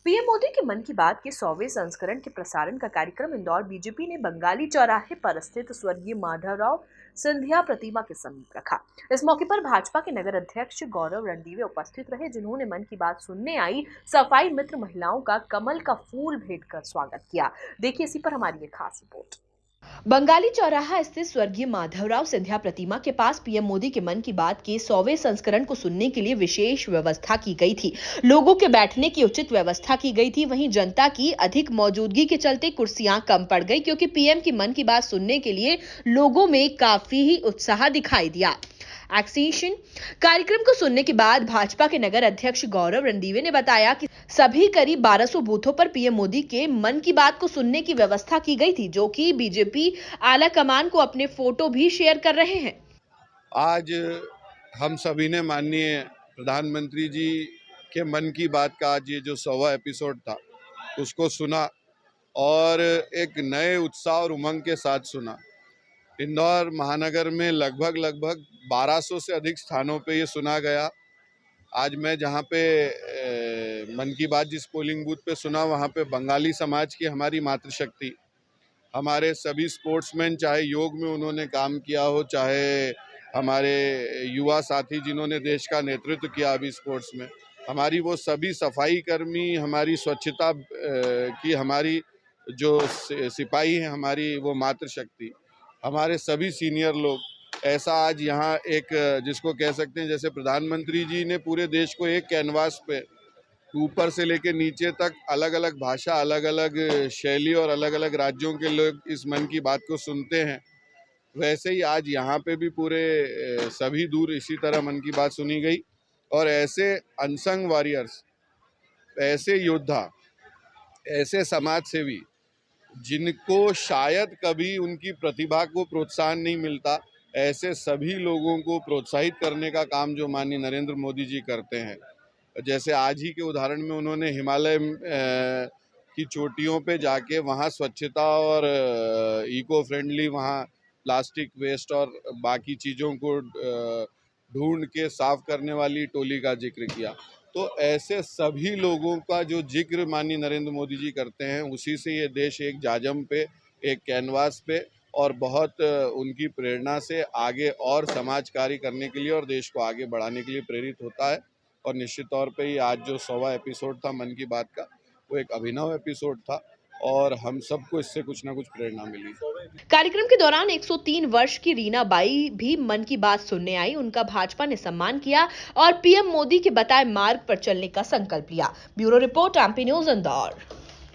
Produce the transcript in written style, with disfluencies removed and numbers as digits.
PM Modi के मन की बात के 100वें संस्करण के प्रसारण का कार्यक्रम इंदौर बीजेपी ने बंगाली चौराहे पर स्थित स्वर्गीय माधवराव सिंधिया प्रतिमा के समीप रखा। इस मौके पर भाजपा के नगर अध्यक्ष गौरव रणदीवे उपस्थित रहे, जिन्होंने मन की बात सुनने आई सफाई मित्र महिलाओं का कमल का फूल भेंट कर स्वागत किया। देखिए इसी पर हमारी ये खास रिपोर्ट। बंगाली चौराहा स्थित स्वर्गीय माधवराव सिंधिया प्रतिमा के पास पीएम मोदी के मन की बात के 100वें संस्करण को सुनने के लिए विशेष व्यवस्था की गई थी। लोगों के बैठने की उचित व्यवस्था की गई थी। वहीं जनता की अधिक मौजूदगी के चलते कुर्सियां कम पड़ गई, क्योंकि पीएम की मन की बात सुनने के लिए लोगों में काफी ही उत्साह दिखाई दिया। एक्सटेंशन कार्यक्रम को सुनने के बाद भाजपा के नगर अध्यक्ष गौरव रणदीवे ने बताया कि सभी करीब 1200 बूथों पर पीएम मोदी के मन की बात को सुनने की व्यवस्था की गई थी, जो कि बीजेपी आला कमान को अपने फोटो भी शेयर कर रहे हैं। आज हम सभी ने माननीय प्रधानमंत्री जी के मन की बात का आज ये जो 100वां एपिसोड था उसको सुना और एक नए उत्साह और उमंग के साथ सुना। इंदौर महानगर में लगभग 1200 से अधिक स्थानों पे ये सुना गया। आज मैं जहाँ पे मन की बात जिस पोलिंग बूथ पे सुना, वहाँ पे बंगाली समाज की हमारी मातृशक्ति, हमारे सभी स्पोर्ट्समैन, चाहे योग में उन्होंने काम किया हो, चाहे हमारे युवा साथी जिन्होंने देश का नेतृत्व किया अभी स्पोर्ट्स में, हमारी वो सभी सफाई कर्मी, हमारी स्वच्छता की हमारी जो सिपाही हैं, हमारी वो मातृशक्ति, हमारे सभी सीनियर लोग, ऐसा आज यहाँ एक जिसको कह सकते हैं जैसे प्रधानमंत्री जी ने पूरे देश को एक कैनवास पे ऊपर से लेके नीचे तक अलग अलग भाषा, अलग अलग शैली और अलग अलग राज्यों के लोग इस मन की बात को सुनते हैं, वैसे ही आज यहाँ पे भी पूरे सभी दूर इसी तरह मन की बात सुनी गई। और ऐसे अनसंग वॉरियर्स, ऐसे योद्धा, ऐसे समाज सेवी जिनको शायद कभी उनकी प्रतिभा को प्रोत्साहन नहीं मिलता, ऐसे सभी लोगों को प्रोत्साहित करने का काम जो माननीय नरेंद्र मोदी जी करते हैं। जैसे आज ही के उदाहरण में उन्होंने हिमालय की चोटियों पे जाके वहाँ स्वच्छता और इको फ्रेंडली, वहाँ प्लास्टिक वेस्ट और बाकी चीज़ों को ढूंढ के साफ करने वाली टोली का जिक्र किया। तो ऐसे सभी लोगों का जो जिक्र माननीय नरेंद्र मोदी जी करते हैं, उसी से ये देश एक जाजम पे, एक कैनवास पे और बहुत उनकी प्रेरणा से आगे और समाज कार्य करने के लिए और देश को आगे बढ़ाने के लिए प्रेरित होता है। और निश्चित तौर पे ही आज जो 100वां एपिसोड था मन की बात का, वो एक अभिनव एपिसोड था और हम सबको इससे कुछ ना कुछ प्रेरणा मिली। कार्यक्रम के दौरान 103 वर्ष की रीना बाई भी मन की बात सुनने आई। उनका भाजपा ने सम्मान किया और पीएम मोदी के बताए मार्ग पर चलने का संकल्प लिया। Bureau report, MP news, Indore.